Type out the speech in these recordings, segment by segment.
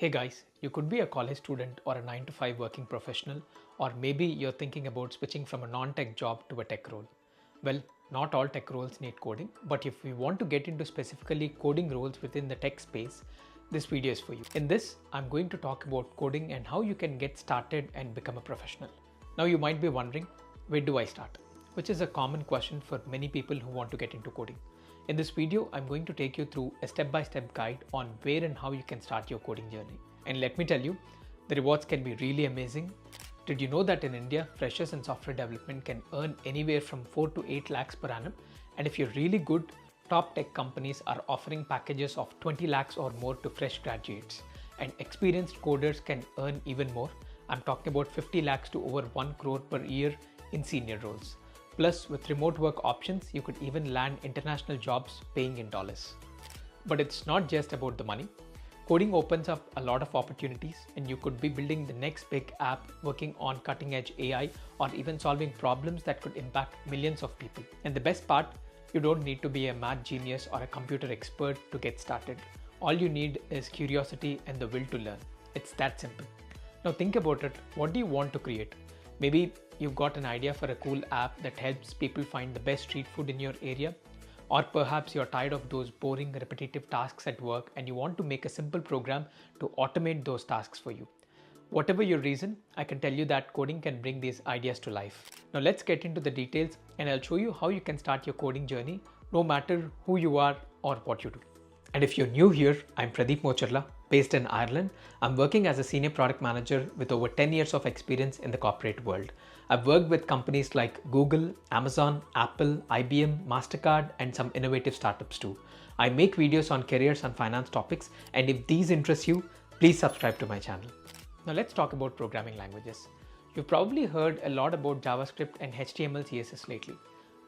Hey guys, you could be a college student or a 9 to 5 working professional, or maybe you're thinking about switching from a non-tech job to a tech role. Well, not all tech roles need coding, but if we want to get into specifically coding roles within the tech space, this video is for you. In this, I'm going to talk about coding and how you can get started and become a professional. Now you might be wondering, where do I start? Which is a common question for many people who want to get into coding. In this video, I'm going to take you through a step-by-step guide on where and how you can start your coding journey. And let me tell you, the rewards can be really amazing. Did you know that in India, freshers in software development can earn anywhere from 4 to 8 lakhs per annum? And if you're really good, top tech companies are offering packages of 20 lakhs or more to fresh graduates. And experienced coders can earn even more. I'm talking about 50 lakhs to over 1 crore per year in senior roles. Plus, with remote work options, you could even land international jobs paying in dollars. But it's not just about the money. Coding opens up a lot of opportunities, and you could be building the next big app, working on cutting-edge AI, or even solving problems that could impact millions of people. And the best part, you don't need to be a math genius or a computer expert to get started. All you need is curiosity and the will to learn. It's that simple. Now think about it. What do you want to create? Maybe you've got an idea for a cool app that helps people find the best street food in your area. Or perhaps you're tired of those boring, repetitive tasks at work and you want to make a simple program to automate those tasks for you. Whatever your reason, I can tell you that coding can bring these ideas to life. Now let's get into the details and I'll show you how you can start your coding journey no matter who you are or what you do. And if you're new here, I'm Pradeep Mocherla, based in Ireland. I'm working as a senior product manager with over 10 years of experience in the corporate world. I've worked with companies like Google, Amazon, Apple, IBM, MasterCard, and some innovative startups too. I make videos on careers and finance topics, and if these interest you, please subscribe to my channel. Now let's talk about programming languages. You've probably heard a lot about JavaScript and HTML, CSS lately.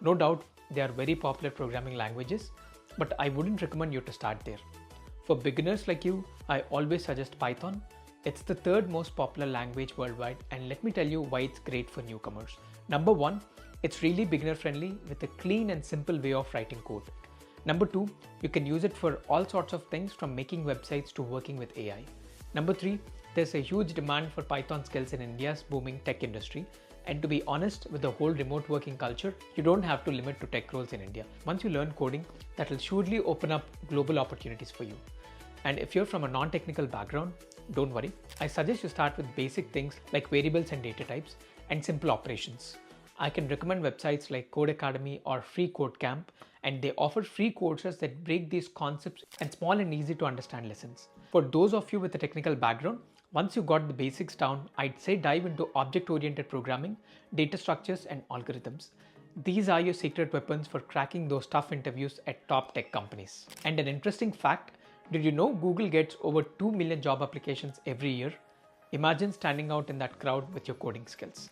No doubt they are very popular programming languages, but I wouldn't recommend you to start there. For beginners like you, I always suggest Python. It's the third most popular language worldwide, and let me tell you why it's great for newcomers. Number one, it's really beginner friendly with a clean and simple way of writing code. Number two, you can use it for all sorts of things from making websites to working with AI. Number three, there's a huge demand for Python skills in India's booming tech industry. And to be honest, with the whole remote working culture, you don't have to limit to tech roles in India. Once you learn coding, that will surely open up global opportunities for you. And if you're from a non-technical background, don't worry. I suggest you start with basic things like variables and data types and simple operations. I can recommend websites like Code Academy or Free Code Camp, and they offer free courses that break these concepts and small and easy to understand lessons. For those of you with a technical background, once you got the basics down, I'd say dive into object-oriented programming, data structures, and algorithms. These are your secret weapons for cracking those tough interviews at top tech companies. And an interesting fact, did you know Google gets over 2 million job applications every year? Imagine standing out in that crowd with your coding skills.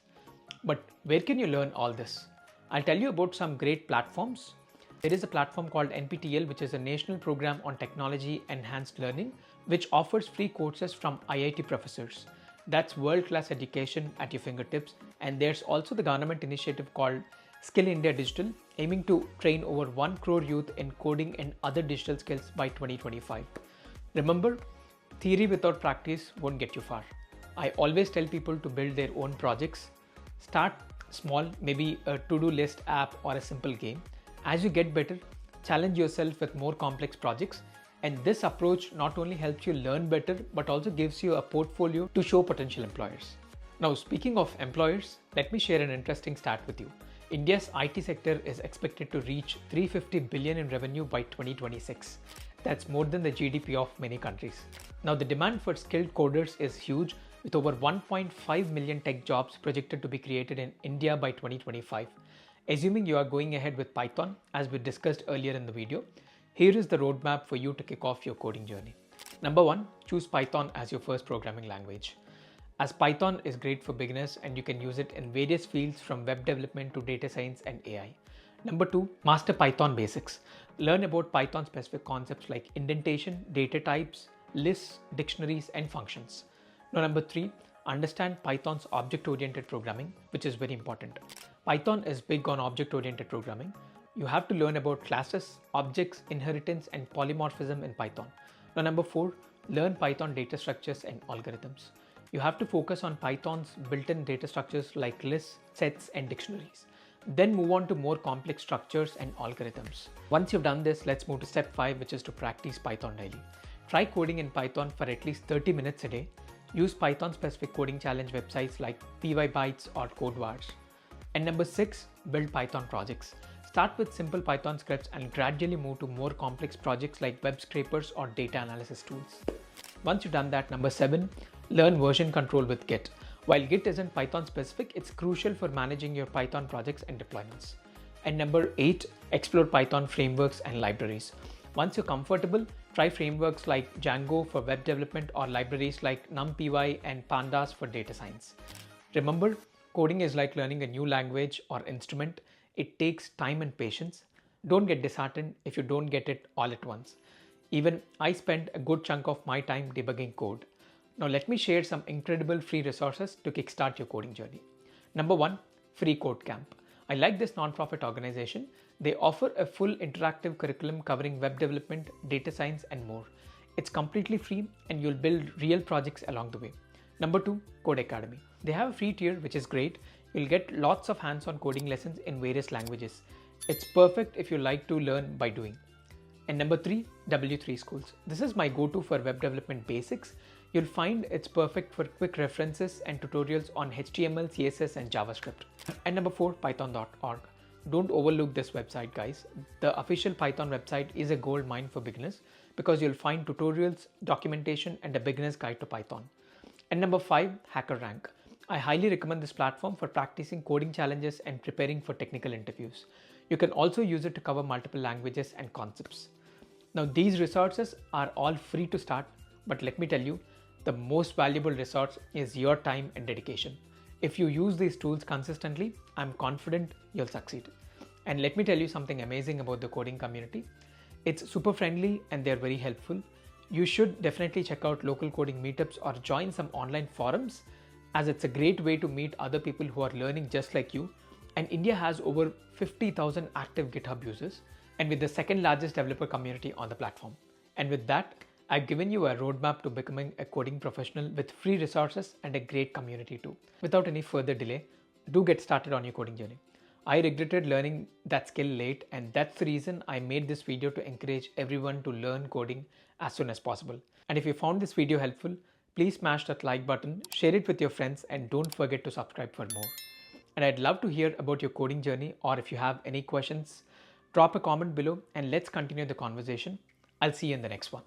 But where can you learn all this? I'll tell you about some great platforms. There is a platform called NPTEL, which is a national program on technology enhanced learning, which offers free courses from IIT professors. That's world-class education at your fingertips. And there's also the government initiative called Skill India Digital, aiming to train over 1 crore youth in coding and other digital skills by 2025. Remember, theory without practice won't get you far. I always tell people to build their own projects. Start small, maybe a to-do list app or a simple game. As you get better, challenge yourself with more complex projects. And this approach not only helps you learn better, but also gives you a portfolio to show potential employers. Now, speaking of employers, let me share an interesting stat with you. India's IT sector is expected to reach 350 billion in revenue by 2026. That's more than the GDP of many countries. Now, the demand for skilled coders is huge, with over 1.5 million tech jobs projected to be created in India by 2025. Assuming you are going ahead with Python, as we discussed earlier in the video, here is the roadmap for you to kick off your coding journey. Number one, choose Python as your first programming language. As Python is great for beginners and you can use it in various fields from web development to data science and AI. Number two, master Python basics. Learn about Python specific concepts like indentation, data types, lists, dictionaries, and functions. Now, number three, understand Python's object-oriented programming, which is very important. Python is big on object-oriented programming. You have to learn about classes, objects, inheritance, and polymorphism in Python. Now, number four, learn Python data structures and algorithms. You have to focus on Python's built-in data structures like lists, sets, and dictionaries. Then move on to more complex structures and algorithms. Once you've done this, let's move to step 5, which is to practice Python daily. Try coding in Python for at least 30 minutes a day. Use Python-specific coding challenge websites like PyBytes or CodeWars. And number 6, build Python projects. Start with simple Python scripts and gradually move to more complex projects like web scrapers or data analysis tools. Once you've done that, number 7, learn version control with Git. While Git isn't Python specific, it's crucial for managing your Python projects and deployments. And number 8, explore Python frameworks and libraries. Once you're comfortable, try frameworks like Django for web development or libraries like NumPy and Pandas for data science. Remember, coding is like learning a new language or instrument. It takes time and patience. Don't get disheartened if you don't get it all at once. Even I spent a good chunk of my time debugging code. Now let me share some incredible free resources to kickstart your coding journey. Number 1, Free Code Camp. I like this non-profit organization. They offer a full interactive curriculum covering web development, data science, and more. It's completely free and you'll build real projects along the way. Number 2, Code Academy. They have a free tier, which is great. You'll get lots of hands-on coding lessons in various languages. It's perfect if you like to learn by doing. And number 3, W3 Schools. This is my go-to for web development basics. You'll find it's perfect for quick references and tutorials on HTML, CSS, and JavaScript. And number 4, python.org. Don't overlook this website, guys. The official Python website is a gold mine for beginners because you'll find tutorials, documentation, and a beginner's guide to Python. And number 5, HackerRank. I highly recommend this platform for practicing coding challenges and preparing for technical interviews. You can also use it to cover multiple languages and concepts. Now, these resources are all free to start, but let me tell you, the most valuable resource is your time and dedication. If you use these tools consistently, I'm confident you'll succeed. And let me tell you something amazing about the coding community. It's super friendly and they're very helpful. You should definitely check out local coding meetups or join some online forums, as it's a great way to meet other people who are learning just like you. And India has over 50,000 active GitHub users and with the second largest developer community on the platform. And with that, I've given you a roadmap to becoming a coding professional with free resources and a great community too. Without any further delay, do get started on your coding journey. I regretted learning that skill late, and that's the reason I made this video to encourage everyone to learn coding as soon as possible. And if you found this video helpful, please smash that like button, share it with your friends, and don't forget to subscribe for more. And I'd love to hear about your coding journey, or if you have any questions, drop a comment below and let's continue the conversation. I'll see you in the next one.